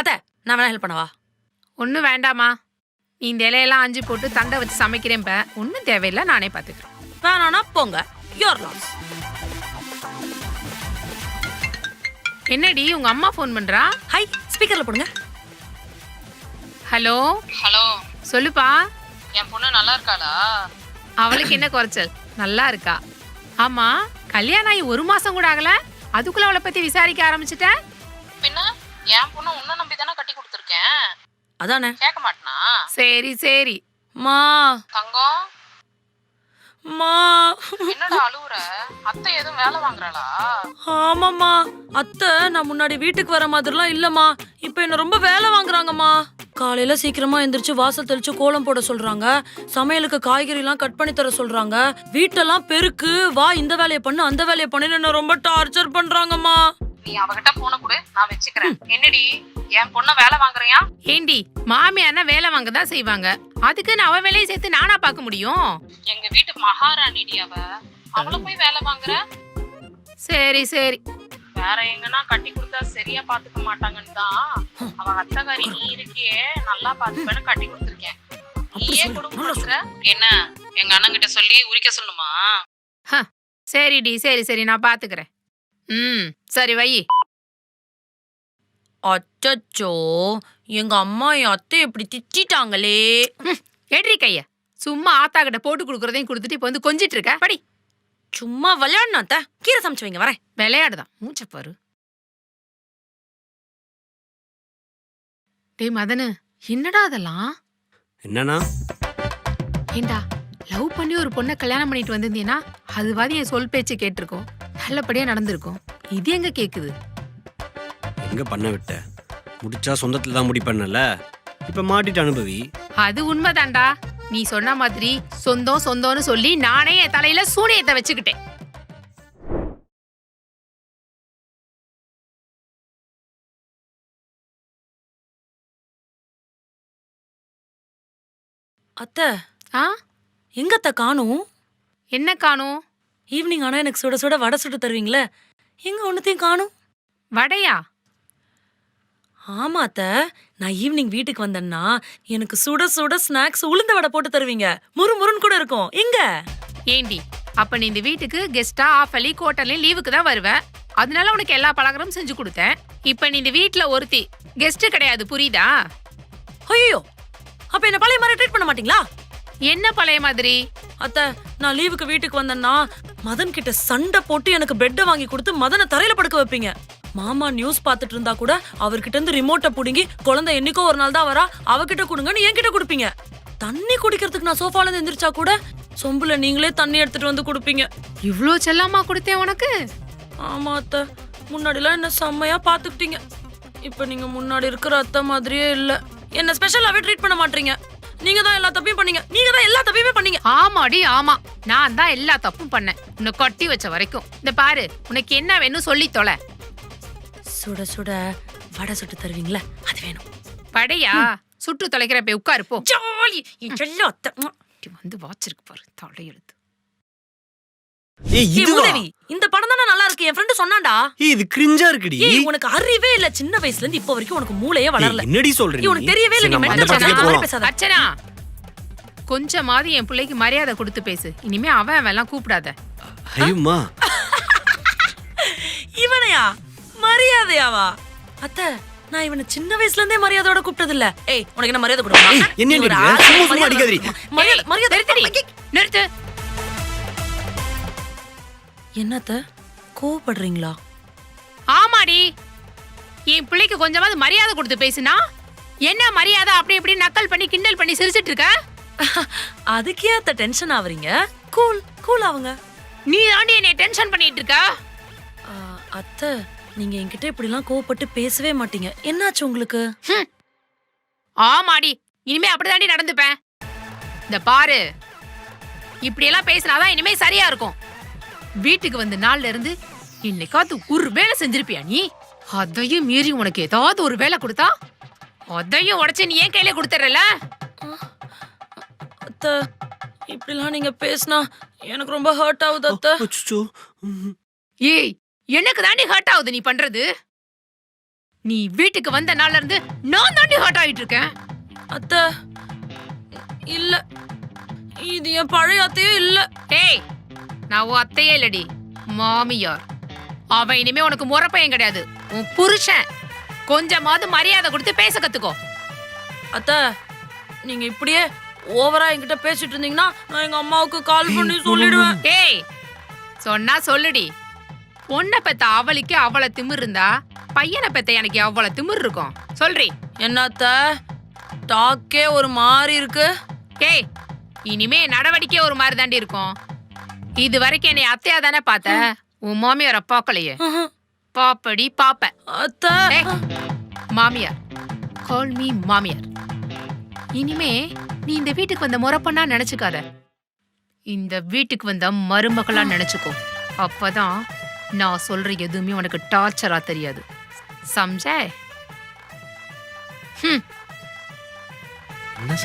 அத்தை, நான் வேணா ஹெல்ப் பண்ணவா? ஒன்றும் வேண்டாமா. நீ இந்த இலையெல்லாம் ஆஞ்சி போட்டு தண்டை வச்சு சமைக்கிறேன். ஒன்றும் தேவையில்லை, நானே பார்த்துக்கிறேன். வேணானா போங்க. Your loss. என்னடி உங்க அம்மா ஃபோன் பண்றா? ஹை, ஸ்பீக்கர்ல போடுங்க. ஹலோ ஹலோ, சொல்லுப்பா. என் பொண்ணு நல்லா இருக்காளா? அவளுக்கு என்ன குறைச்சல், நல்லா இருக்கா. ஆமா, கல்யாணம் ஆகி 1 மாசம் கூட ஆகல, அதுக்குள்ள அவளை பத்தி விசாரிக்க ஆரம்பிச்சுட்ட? பின்ன என் பொண்ணு உன்ன நம்பி தானே கட்டி கொடுத்துருக்கேன். அதானே. கேட்க மாட்டனா? சரி சரி. மா தங்கம், மா என்னடா அழுவுற? அத்தை எதுவும் வேலை வாங்குறாளா? ஆமாம்மா, அத்தை நான் முன்னாடி வீட்டுக்கு வர மாதிரிலாம் இல்லம்மா. இப்ப என்ன ரொம்ப வேலை வாங்குறாங்கம்மா. காலையில சீக்கிரமா எந்திரிச்சு வாசல் தெளிச்சு கோலம் போட சொல்றாங்க. சமையலுக்கு காய்கறி எல்லாம் கட் பண்ணி தர சொல்றாங்க. வீட்டெல்லாம் பெருக்கு, வா இந்த வேலையை பண்ணு அந்த வேலையை பண்ணு என்ன ரொம்ப டார்ச்சர் பண்றாங்கம்மா. நீ அவகிட்ட போன கொடு, நான் வச்சுக்கிறேன். என்னடி என் பொண்ண வேலை வாங்குறியா? ஏண்டி, மாமியார்னா வேலை வாங்க தான் செய்வாங்க. அதுக்குன்னு அவ வேலையை சேர்த்து நானா பார்க்க முடியும்? எங்க வீட்டு மகாராணிடி அவ. அவளை போய் வேலை வாங்குற? சரி சரி. வேற எங்கன்னா கட்டி கொடுத்தா சரியா பாத்துக்க மாட்டாங்கன்னு தான் அவ அத்தைக்காரி நீ இருக்கியே நல்லா பாத்துப்பேன்னு கட்டி கொடுத்துருக்கேன். நீயே குடும்பம் கொடுக்குற. என்ன எங்க அண்ணன் கிட்ட சொல்லி உரிக்க சொல்லுமா? சரிடி, சரி சரி, நான் பாத்துக்கிறேன். சரி வை. அச்சச்சோ, எங்க அம்மா என் அத்தை எப்படி திட்டாங்களே. எடுறி கைய. சும்மா ஆத்தா கிட்ட போட்டு கொடுக்குறதையும் கொடுத்துட்டு இப்ப வந்து கொஞ்சிட்டு இருக்க. படி. சும்மா விளையாடணும் அத்தை. கீரை சமைச்சு வைங்க, வரேன். விளையாடுதான், மூச்ச பாரு. டேய் மதனு, என்னடா அதெல்லாம்? என்னன்னா? ஏண்டா, லவ் பண்ணி ஒரு பொண்ணை கல்யாணம் பண்ணிட்டு வந்திருந்தீங்கன்னா அதுவாதி என் சொல் பேச்சு கேட்டிருக்கோம், நல்லபடியா நடந்திருக்கும். இது எங்க கேக்குது? எங்க பண்ண விட்ட? முடிச்சா சொந்தத்துல தான் முடி பண்ணல. இப்ப மாட்டிட்டு அனுபவி. அது உண்மைதான்டா. நீ சொன்ன மாதிரி சொந்தம் சொந்தம்னு சொல்லி நானே என் தலையில சூனியத்தை வச்சுக்கிட்டேன். அத்தை, ஆ, எங்க அத்தை காணும்? என்ன காணும்? ஈவினிங் ஆனா எனக்கு சுட சுட வடை சுட்டு தருவீங்களே, எங்க ஒன்னத்தையும் காணும்? வடையா? ஆமா அத்தை, நான் ஈவினிங் வீட்டுக்கு வந்தேன்னா எனக்கு சுட சுட ஸ்நாக்ஸ் உளுந்த வடை போட்டு தருவீங்க. முறு முருன்னு கூட இருக்கும். எங்க? ஏண்டி, அப்ப நீ இந்த வீட்டுக்கு கெஸ்டா ஆஃபலி குவார்டர்லி லீவுக்கு தான் வருவ. அதனால உனக்கு எல்லா பலகாரமும் செஞ்சு கொடுத்தேன். இப்ப நீ இந்த வீட்டுல ஒருத்தி கெஸ்ட் கிடையாது, புரியுதா? ஐயோ, அப்ப என்ன பழைய மாதிரி ட்ரீட் பண்ண மாட்டீங்களா? என்ன பழைய மாதிரி? அத்தை, நான் லீவுக்கு வீட்டுக்கு வந்தேன்னா மதன் கிட்ட சண்டை போட்டு எனக்கு பெட்டை வாங்கி கொடுத்து மதனை தரையில படுக்க வைப்பீங்க. மாமா நியூஸ் பாத்துட்டு இருந்தா கூட அவர்கிட்ட இருந்து ரிமோட்டை புடுங்கி குழந்தை என்னைக்கோ ஒரு நாள் தான் வரா, அவகிட்ட கொடுங்கன்னு என்கிட்ட கொடுப்பீங்க. தண்ணி குடிக்கிறதுக்கு நான் சோஃபால இருந்து எந்திரிச்சா கூட சொம்புல நீங்களே தண்ணி எடுத்துட்டு வந்து கொடுப்பீங்க. இவ்ளோ செல்லமா கொடுத்தேன் உனக்கு? ஆமா அத்தை, முன்னாடிலாம் என்ன செம்மையா பாத்துக்கிட்டீங்க. இப்ப நீங்க முன்னாடி இருக்கிற அத்தை மாதிரியே இல்ல. என்ன ஸ்பெஷலாவே ட்ரீட் பண்ண மாட்டீங்க. நீங்க தான் எல்லா தப்பையும் பண்ணீங்க. நீங்க தான் எல்லா தப்பையுமே பண்ணீங்க. ஆமாடி ஆமா, நான் தான் எல்லா தப்பும் பண்ணேன் உன்னை கட்டி வச்ச வரைக்கும். இந்த பாரு, உனக்கு என்ன வேணும் சொல்லி தொலை. சுட சுட வடை சுட்டு தருவீங்களா? அது வேணும். படையா? சுட்டு தொலைக்கிற போய் உட்காரு போ. ஜாலி. என் அத்தை வந்து வாச்சிருக்கு பாரு தலையெழுத்து. ஏய் இதுவா? உதவி, இந்த படம் தானே நல்லா இருக்கு. என் ஃப்ரெண்ட் சொன்னான்டா. ஏய் இது கிரிஞ்சா இருக்குடி. ஏய் உனக்கு அறிவே இல்ல. சின்ன வயசுல இருந்து இப்ப வரைக்கும் உனக்கு மூளையே வளரல. என்னடி சொல்றீங்க? உனக்கு தெரியவே இல்ல. நீ மெண்டல் பேசாத. அச்சனா, கொஞ்சமாவது என் பிள்ளைக்கு மரியாதை கொடுத்து பேசு. இனிமே அவன் எல்லாம் கூப்பிடாத. ஐயம்மா, இவனையா? மரியாதையாவா? அத்தை, நான் இவனை சின்ன வயசுல இருந்தே மரியாதையோட கூப்பிட்டது இல்ல. ஏய் உனக்கு என்ன மரியாதை கொடுக்கணும்? என்ன நீ சும்மா அடிக்காதீ. மரியாதை நிறுத்து. என்னத்த கோவப்படுறீங்களா? ஆமாடி, என் பிள்ளைக்கு கொஞ்சமாவது மரியாதை கொடுத்து பேசுனா என்ன மரியாதை? அப்படி இப்படி நக்கல் பண்ணி கிண்டல் பண்ணி சிரிச்சிட்டு இருக்க. அதுக்கே அத்த டென்ஷன் ஆவறீங்க? கூல் கூல் ஆவுங்க. நீ தாண்டி என்னை டென்ஷன் பண்ணிட்டு இருக்க. அத்தை, நீங்க என்கிட்ட இப்படி எல்லாம் கோவப்பட்டு பேசவே மாட்டீங்க. என்னாச்சு உங்களுக்கு? ஆமாடி, இனிமே அப்படிதாண்டி நடந்துப்பேன். இந்த பாரு, இப்படி எல்லாம் பேசினாதான் இனிமே சரியா இருக்கும். வீட்டுக்கு வந்த நாள்ல இருந்து இன்னைக்காவது ஒரு வேலை செஞ்சிருப்பியா நீ? அதையும் மீறி உனக்கு ஏதாவது ஒரு வேலை கொடுத்தா அதையும் உடைச்சு நீ ஏன் கையில கொடுத்துறல? அத்தை, இப்படிலாம் நீங்க பேசினா எனக்கு ரொம்ப ஹர்ட் ஆகுது அத்தை. அச்சச்சோ. ஏய், எனக்கு தாண்டி ஹர்ட் ஆகுது நீ பண்றது. நீ வீட்டுக்கு வந்த நாள்ல இருந்து நான் தாண்டி ஹர்ட் ஆயிட்டு இருக்கேன். அத்தை இல்ல, இது என் பழைய அத்தையே இல்ல. ஏய், நான் உன் அத்தையே இல்லடி, மாமியார். அவன் இனிமே உனக்கு முறப்பையன் கிடையாது, உன் புருஷன். கொஞ்சமாவது மரியாதை கொடுத்து பேச கத்துக்கோ. அத்தை நீங்க இப்படியே ஓவரா என்கிட்ட பேசிட்டு இருந்தீங்கன்னா நான் எங்க அம்மாவுக்கு கால் பண்ணி சொல்லிடுவேன். ஏய், சொன்னா சொல்லுடி. பொண்ணை பெத்த அவளுக்கு அவளை திமிர் இருந்தா பையனை பெத்த எனக்கு அவ்வளவு திமிர் இருக்கும். சொல்றி. என்ன அத்தை டாக்கே ஒரு மாதிரி இருக்கு. ஏய், இனிமே நடவடிக்கை ஒரு மாதிரி தாண்டி இருக்கும். இது வரைக்கும் என்னை அத்தையா தானே பார்த்த, உன் மாமியார பாக்கலையே. பாப்படி பாப்ப. அத்தை மாமியார், கால் மீ மாமியார். இனிமே நீ இந்த வீட்டுக்கு வந்த முறப்பண்ணா நினைச்சுக்காத, இந்த வீட்டுக்கு வந்த மருமகளா நினைச்சுக்கோ. அப்பதான் நான் சொல்ற எதுவுமே உனக்கு டார்ச்சரா தெரியாது. சம்ஜே? என்ன